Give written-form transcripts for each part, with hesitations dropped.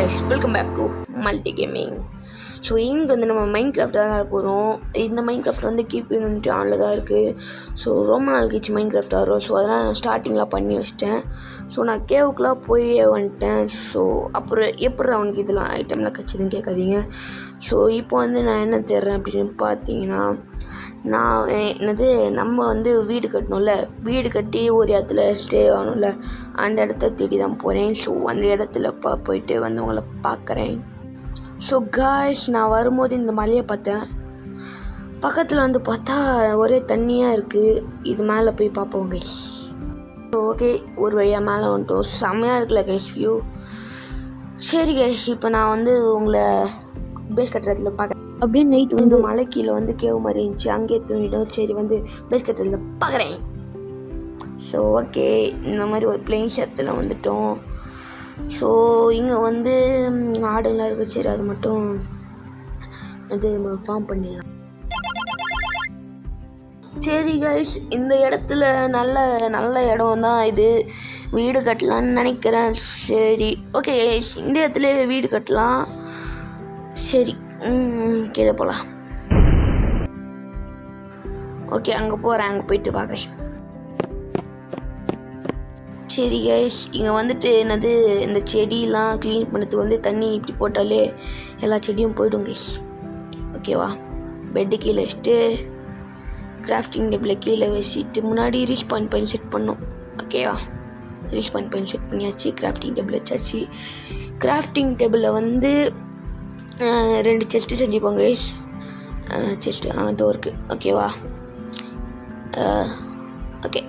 guys, welcome back to Multi Gaming. So இங்கே வந்து நம்ம மைண்ட் கிராஃப்ட் தான் போகிறோம். இந்த மைண்ட் கிராஃப்ட் வந்து கீப் யூனிட்டி ஆனில் தான் இருக்குது. ஸோ ரொம்ப நாள் கழிச்சு மைண்ட் கிராஃப்ட் வரும். ஸோ அதெல்லாம் நான் ஸ்டார்டிங்கில் பண்ணி வச்சிட்டேன். ஸோ நான் கேவுக்குலாம் போய் வந்துட்டேன். ஸோ அப்புறம் எப்படி அவனுக்கு இதெல்லாம் ஐட்டம்லாம் கட்சிதுன்னு கேட்காதீங்க. ஸோ இப்போ வந்து நான் என்ன தேடுறேன் அப்படின்னு பார்த்தீங்கன்னா, நம்ம வந்து வீடு கட்டணும்ல, வீடு கட்டி ஒரு இடத்துல ஸ்டே ஆகணும்ல, அந்த இடத்த தேடி தான் போகிறேன். ஸோ அந்த இடத்துல போயிட்டு வந்து உங்களை பார்க்குறேன். ஸோ காய்ஸ், நான் வரும்போது இந்த மலையை பார்த்தேன். பக்கத்தில் வந்து பார்த்தா ஒரே தண்ணியாக இருக்குது. இது மேலே போய் பார்ப்போம் கைஸ். ஸோ ஓகே, ஒரு வழியாக மேலே வந்துட்டோம். செம்மையாக இருக்குல்ல கைஸ் வியூ. சரி கைஸ், இப்போ நான் வந்து உங்களை பேஸ் கட்டுறதுல பார்க்குறேன். அப்படியே நைட் வந்து மலை கீழே வந்து கேவு மாதிரி இருந்துச்சு, அங்கேயே தூங்கிட்டோம். சரி, வந்து பேஸ் கட்டுறதுல பார்க்குறேன். ஸோ ஓகே, இந்த மாதிரி ஒரு பிளெயின் ஷத்தில் வந்துட்டோம். ஸோ இங்கே வந்து ஆடுலாம் இருக்குது. சரி, அது மட்டும் அது ஃபார்ம் பண்ணிடலாம். சரி கைஸ், இந்த இடத்துல நல்ல இடம் தான் இது. வீடு கட்டலான்னு நினைக்கிறேன். சரி ஓகே கைஸ், இந்த இடத்துல வீடு கட்டலாம். சரி, கீழே போகலாம். ஓகே, அங்கே போகிறேன். அங்கே போயிட்டு பார்க்குறேன். சரி கைஸ், இங்கே வந்துட்டு இந்த செடியெலாம் க்ளீன் பண்ணது வந்து தண்ணி இப்படி போட்டாலே எல்லா செடியும் போய்டும் கைஸ். ஓகேவா? பெட்டு கீழே வச்சுட்டு கிராஃப்டிங் டேபிளில் கீழே வச்சுட்டு முன்னாடி ரீச் பாயிண்ட் செட் பண்ணோம். ஓகேவா? ரீச் பாயிண்ட் செட் பண்ணியாச்சு. கிராஃப்டிங் டேபிள் வச்சாச்சு. கிராஃப்டிங் டேபிளில் வந்து 2 செஸ்ட்டு செஞ்சுப்போங்க கைஸ். செஸ்ட்டு அதோ இருக்குது. ஓகேவா? ஓகே,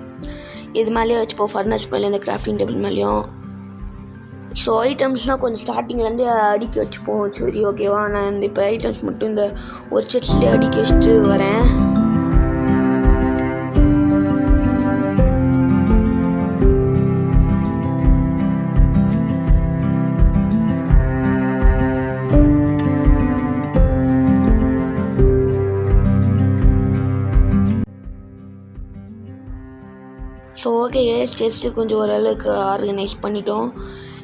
இது மேலேயே வச்சுப்போம். ஃபர்னஸ் மேலே, இந்த கிராஃப்டிங் டேபிள் மேலேயும். ஸோ ஐட்டம்ஸ்னால் கொஞ்சம் ஸ்டார்டிங்லேருந்து அடுக்கி வச்சுப்போம். சரி ஓகேவா? நான் இந்த இப்போ ஐட்டம்ஸ் மட்டும் இந்த ஒரு செட்ஸ்லேயே அடுக்கி வச்சுட்டு வரேன். ஸோ ஓகே, செஸ்ட்டு கொஞ்சம் ஓரளவுக்கு ஆர்கனைஸ் பண்ணிட்டோம்.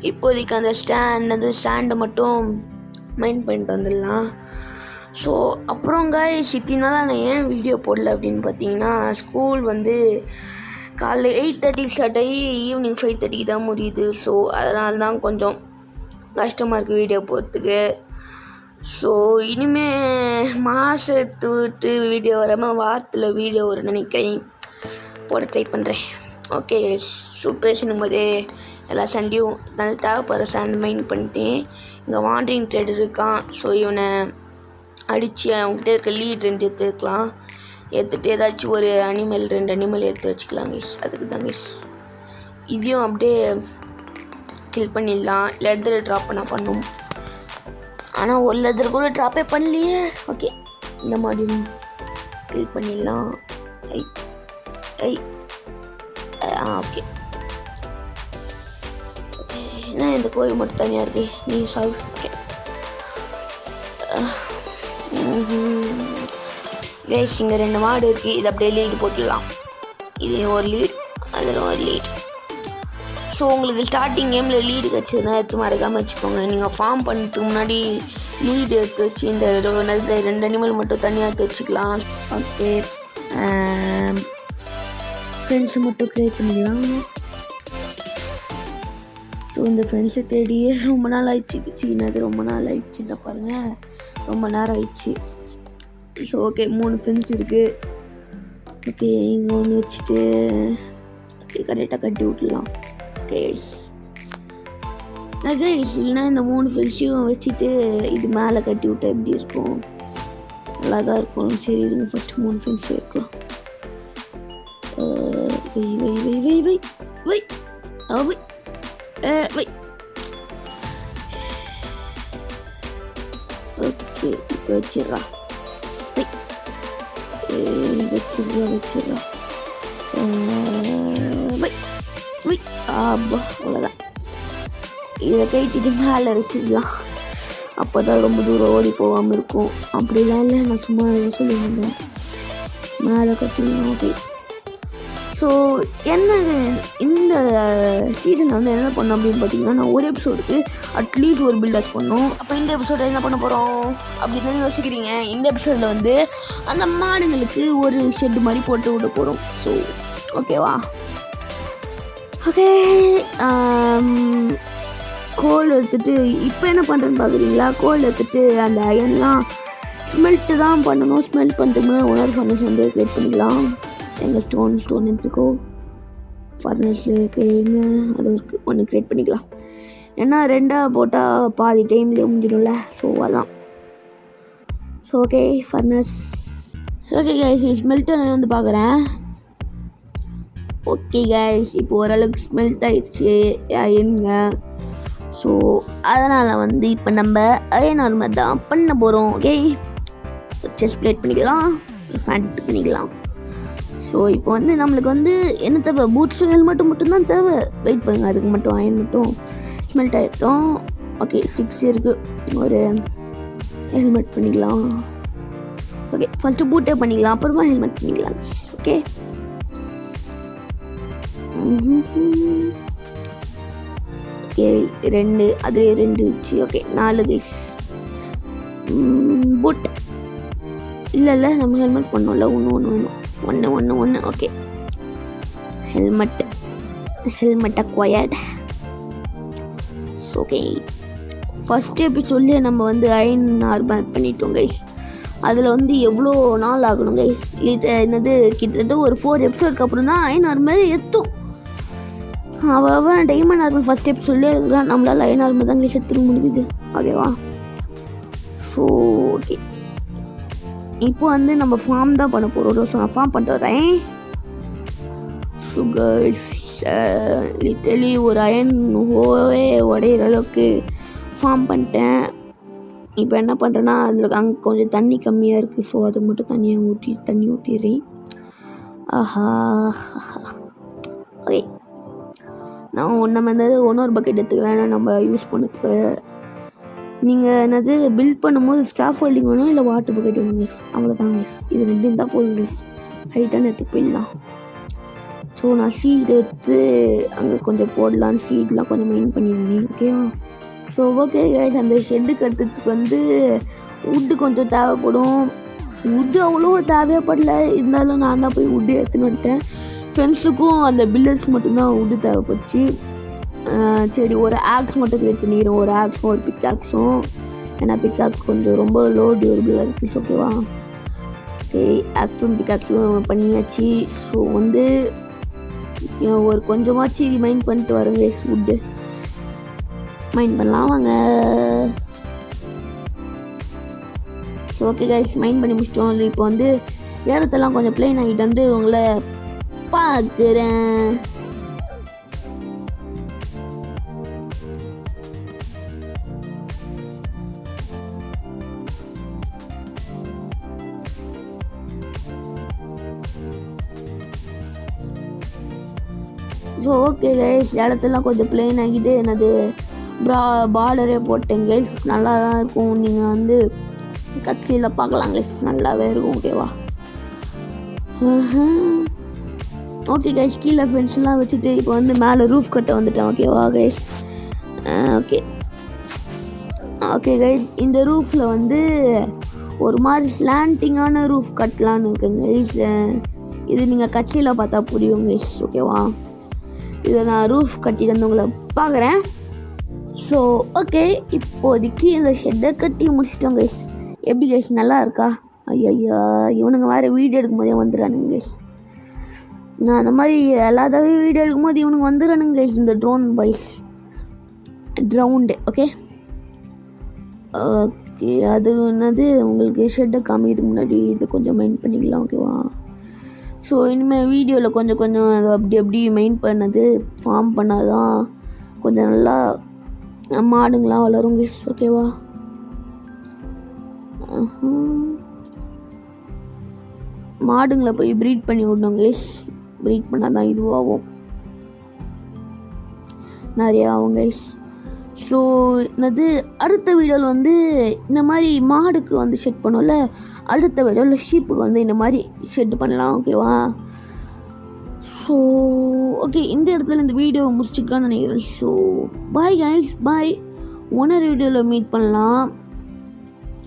இப்போதைக்கு அந்த ஸ்டாண்டை மட்டும் மைண்ட் பண்ணிட்டு வந்துடலாம். ஸோ அப்புறம் கைஸ், இத்தனை நான் ஏன் வீடியோ போடல அப்படின்னு பார்த்தீங்கன்னா, ஸ்கூல் வந்து காலைல 8:30 ஸ்டார்ட் ஆகி ஈவினிங் 5:30 தான் முடியுது. ஸோ அதனால தான் கொஞ்சம் கஷ்டமாக இருக்குது வீடியோ போடுறதுக்கு. ஸோ இனிமேல் மாதத்து விட்டு வீடியோ வராமல் வாரத்தில் வீடியோ வர நினைக்கிறேன், போட ட்ரை பண்ணுறேன். ஓகே, பேசணும் போதே எல்லா சண்டையும் நல்ல தேவைப்படுற சாண்ட் மைண்ட் பண்ணிட்டேன். இங்கே வாண்டரிங் ட்ரேடர் இருக்கான். ஸோ இவனை அடித்து அவங்ககிட்ட இருக்க லீட் 2 எடுத்துக்கலாம். எடுத்துகிட்டு ஏதாச்சும் ஒரு 2 அனிமல் எடுத்து வச்சுக்கலாம் கைஸ். அதுக்கு தான் கைஸ். இதையும் அப்படியே கில் பண்ணிடலாம். லெதர் ட்ராப் பண்ணும். ஆனால் ஒரு லெதர் கூட ட்ராப்பே பண்ணலையே. ஓகே, இந்த மாதிரி கில் பண்ணிடலாம். ஓகே, என்ன இந்த கோயில் மட்டும் தனியாக இருக்கு, நீ சால்வ். ஓகே கைஸ், இங்கே 2 மாடு இருக்குது. இது அப்படியே லீடு போட்டுடலாம். இது ஒரு லீட், அதில் ஒரு லீட். ஸோ உங்களுக்கு ஸ்டார்டிங் கேமில் லீடு கிடச்சதுன்னா எடுத்து மறக்காமல் வச்சுக்கோங்க. நீங்கள் ஃபார்ம் பண்ணுறதுக்கு முன்னாடி லீடு எடுத்து வச்சு இந்த 2 அனிமல் மட்டும் தனியாக எடுத்து வச்சுக்கலாம். ஓகே, ஃப்ரெண்ட்ஸை மட்டும் க்ரியேட் பண்ணிக்கலாம். ஸோ இந்த ஃப்ரெண்ட்ஸை தேடியே ரொம்ப நாள் ஆயிடுச்சு. ரொம்ப நாள் ஆயிடுச்சுன்னா பாருங்கள், ரொம்ப நேரம் ஆயிடுச்சு. ஸோ ஓகே, 3 ஃப்ரெண்ட்ஸ் இருக்குது. ஓகே, இங்கே ஒன்று வச்சுட்டு ஓகே கரெக்டாக கட்டி விட்டுலாம். கைஸ் இல்லைன்னா இந்த 3 ஃப்ரெண்ட்ஸையும் வச்சுட்டு இது மேலே கட்டி விட்டா எப்படி இருக்கும்? நல்லா தான் இருக்கும். சரி, இதுங்க ஃபஸ்ட்டு 3 ஃப்ரெண்ட்ஸ் வைக்கலாம். ஓகே, இப்போ வச்சிடறா. அவ்வளோதான். இதை கைட்டிட்டு மேலே வச்சிடலாம். அப்போ தான் ரொம்ப தூரம் ஓடி போகாமல் இருக்கும். அப்படிலாம் இல்லை, நான் சும்மா சொல்லியிருந்தேன். மேலே கட்டிடலாம். ஓகே, ஸோ என்ன இந்த சீசனில் வந்து என்ன பண்ணோம் அப்படின்னு பார்த்தீங்கன்னா, நான் ஒரு எபிசோடுக்கு அட்லீஸ்ட் ஒரு பில்டப் பண்ணோம். அப்போ இந்த எபிசோட என்ன பண்ண போகிறோம் அப்படின்னு தானே யோசிக்கிறீங்க. இந்த எபிசோடில் வந்து அந்த மாடுங்களுக்கு ஒரு ஷெட்டு மாதிரி போட்டு விட போகிறோம். ஸோ ஓகேவா? ஓகே, கோல் எடுத்துகிட்டு இப்போ என்ன பண்ணுறேன்னு பார்க்குறீங்களா? கோல் எடுத்துகிட்டு அந்த அயன்லாம் ஸ்மெல்ட்டு தான் பண்ணணும். ஸ்மெல்ட் பண்ணுறதுக்கு உணர் ஃபர்னஸ் வந்து க்ரியேட் பண்ணிக்கலாம். எங்கள் ஸ்டோன் எடுத்துக்கோ, ஃபர்னஸ் இருக்குங்க, அது இருக்குது, ஒன்று க்ரியேட் பண்ணிக்கலாம். ஏன்னா 2 போட்டால் பாதி டைம்லேயே முடிஞ்சிடும்ல. ஸோ அதான். So okay, furnace. So okay guys, ஸ்மெல்ட்டை நான் வந்து பார்க்குறேன். ஓகே கைஸ், இப்போ ஓரளவுக்கு ஸ்மெல்ட் ஆயிடுச்சு அயனுங்க. ஸோ அதனால் வந்து இப்போ நம்ம அயன் ஆர்மர் தான் பண்ண போகிறோம். ஓகே, செஸ்ட் பிளேட் பண்ணிக்கலாம், ஃபேண்ட் பண்ணிக்கலாம். ஸோ இப்போ வந்து நம்மளுக்கு வந்து என்ன தேவை? பூட்ஸும் ஹெல்மெட்டும் மட்டும்தான் தேவை. வெயிட் பண்ணுங்கள், அதுக்கு மட்டும் அயன் மட்டும் ஸ்மெல்ட் ஆகிட்டோம். ஓகே, 6 இருக்குது. ஒரு ஹெல்மெட் பண்ணிக்கலாம். ஓகே, ஃபஸ்ட்டு பூட்டே பண்ணிக்கலாம், அப்புறமா ஹெல்மெட் பண்ணிக்கலாம். ஓகே, ஓகே 2, அதே 2 வச்சு. Okay 4 guys. பூட் இல்லை நம்ம ஹெல்மெட் பண்ணோம்ல, ஒன்று வேணும். ஒன்று. Okay, helmet acquired. Okay, first எபிசோட்லேயே நம்ம வந்து அயன் ஆர்மர் பண்ணிட்டோம் கைஸ். அதில் வந்து எவ்வளோ நாள் ஆகணும் கைஸ்? என்னது, கிட்டத்தட்ட ஒரு 4 எபிசோடுக்கு அப்புறம் தான் அயன் ஆர்மர் எத்தும். அவன் டைமண்ட் ஆர்மர் ஃபஸ்ட் எபிசோட்லேயே இருக்கிறான். நம்மளால் அயன் ஆர்மர் தான் கைஸ் எடுத்துக்க முடியுது. ஓகேவா? ஸோ ஓகே, இப்போ வந்து நம்ம ஃபார்ம் தான் பண்ண போகிறோம். ஸோ நான் ஃபார்ம் பண்ணிட்டு வரேன். சுகர்ஸ் லிட்டலி ஒரு அயன் ஹோவே உடையிற அளவுக்கு ஃபார்ம் பண்ணிட்டேன். இப்போ என்ன பண்ணுறேன்னா, அதில் அங்கே கொஞ்சம் தண்ணி கம்மியாக இருக்குது. ஸோ அதை மட்டும் தண்ணி ஊற்றிடுறேன். ஆஹா, ஓகே, நான் நம்ம வந்து இன்னொரு பக்கெட் எடுத்துக்கலாம் நம்ம யூஸ் பண்ணதுக்கு. நீங்கள் என்னது பில்ட் பண்ணும்போது ஸ்காஃபோல்டிங் வேணும், இல்லை வாட்டர் பக்கெட் வேணும் மிஸ். அவ்வளோதான் மிஸ். இது 2 இருந்தால் போதும் மிஸ். ஹைட்டான எடுத்து போயிடலாம். ஸோ நான் சீடு எடுத்து அங்கே கொஞ்சம் போடலான்னு சீட்லாம் கொஞ்சம் மெயின் பண்ணியிருந்தேன். ஓகேவா? ஸோ ஓகே கைஸ், அந்த ஷெட்டு கட்டுறதுக்கு வந்து வுட்டு கொஞ்சம் தேவைப்படும். வுட்டு அவ்வளோ தேவைப்படல, இருந்தாலும் நான் தான் போய் வுட்டு எடுத்துன்னு வந்துட்டேன். ஃப்ரெண்ட்ஸுக்கும் அந்த பில்லர்ஸ் மட்டும்தான் வுட்டு தேவைப்பட்டுச்சு. சரி, ஒரு ஆக்ஸ் மட்டும் க்ரியேட் பண்ணிக்கிறோம். ஒரு ஆக்ஸும் ஒரு பிக்காக்ஸும். ஏன்னா பிக்காக்ஸ் கொஞ்சம் ரொம்ப லோ டியூரபிளாக இருக்குது. ஓகேவா? ஓகே, ஆக்ஸும் பிக்காக்ஸும் பண்ணியாச்சு. ஸோ வந்து ஒரு கொஞ்சமாச்சு மைண்ட் பண்ணிட்டு வரேங்க. வுட்டு மைண்ட் பண்ணலாம் வாங்க. ஸோ ஓகே கைஸ், மைண்ட் பண்ணி முடிச்சிட்டோம். இப்போ வந்து இடத்தெல்லாம் கொஞ்சம் பிளெயின் ஆகிட்டு வந்து உங்களை பார்க்குறேன். ஸோ ஓகே கைஸ், இடத்தெல்லாம் கொஞ்சம் பிளெயின் ஆகிட்டு என்னது பார்டரே போட்டேன் கைஸ். நல்லா தான் இருக்கும். நீங்கள் வந்து கட்சியில் பார்க்கலாம் கைஸ், நல்லாவே இருக்கும். ஓகேவா? ஓகே கைஸ், கீழே ஃப்ரெண்ட்ஸ்லாம் வச்சுட்டு இப்போ வந்து மேலே ரூஃப் கட்ட வந்துட்டேன். ஓகேவா கைஸ்? ஓகே கைஸ், இந்த ரூஃபில் வந்து ஒரு மாதிரி ஸ்லாண்டிங்கான ரூஃப் கட்டலான்னு இருக்குங்க கைஸ். இது நீங்கள் கட்சியில் பார்த்தா புரியும் கைஸ். ஓகேவா? இதை நான் ரூஃப் கட்டிட்டு வந்து உங்களை பார்க்குறேன். ஸோ ஓகே, இப்போதைக்கு இந்த ஷெட்டை கட்டி முடிச்சிட்டோம் கைஸ். எப்படி கைஸ், நல்லா இருக்கா? ஐயா, இவனுங்க வேறு வீடியோ எடுக்கும்போதே வந்துடுறானுங்க கைஸ். நான் அந்த மாதிரி எல்லாத்தாவே வீடியோ எடுக்கும்போது இவனுங்க வந்துடுறானுங்க கைஸ். இந்த ட்ரோன் பாய்ஸ் ட்ரவுண்டு. ஓகே ஓகே, அது என்னது உங்களுக்கு ஷெட்டை காமிக்கிறதுக்கு முன்னாடி இது கொஞ்சம் மைண்ட் பண்ணிக்கலாம். ஓகேவா? ஸோ இனிமேல் வீடியோவில் கொஞ்சம் அது அப்படி மெயின் பண்ணது ஃபார்ம் பண்ணாதான் கொஞ்சம் நல்லா மாடுங்களாம் வளரும் கைஸ். ஓகேவா? மாடுங்களை போய் ப்ரீட் பண்ணி விடணும் கைஸ். ப்ரீட் பண்ணால் தான் இதுவாகும், நிறையா ஆகும் கைஸ். ஸோ என்னது அடுத்த வீடியோவில் வந்து இந்த மாதிரி மாடுக்கு வந்து செட் பண்ணோம்ல, அடுத்த வீடியோவில் ஷீப்புக்கு வந்து இந்த மாதிரி செட் பண்ணலாம். ஓகேவா? ஸோ ஓகே, இந்த இடத்துல இந்த வீடியோவை முடிச்சுக்கலான்னு நினைக்கிறேன். ஸோ பாய் கைஸ், பாய். ஒன்னர் வீடியோவில் மீட் பண்ணலாம்.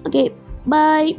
ஓகே, பாய்.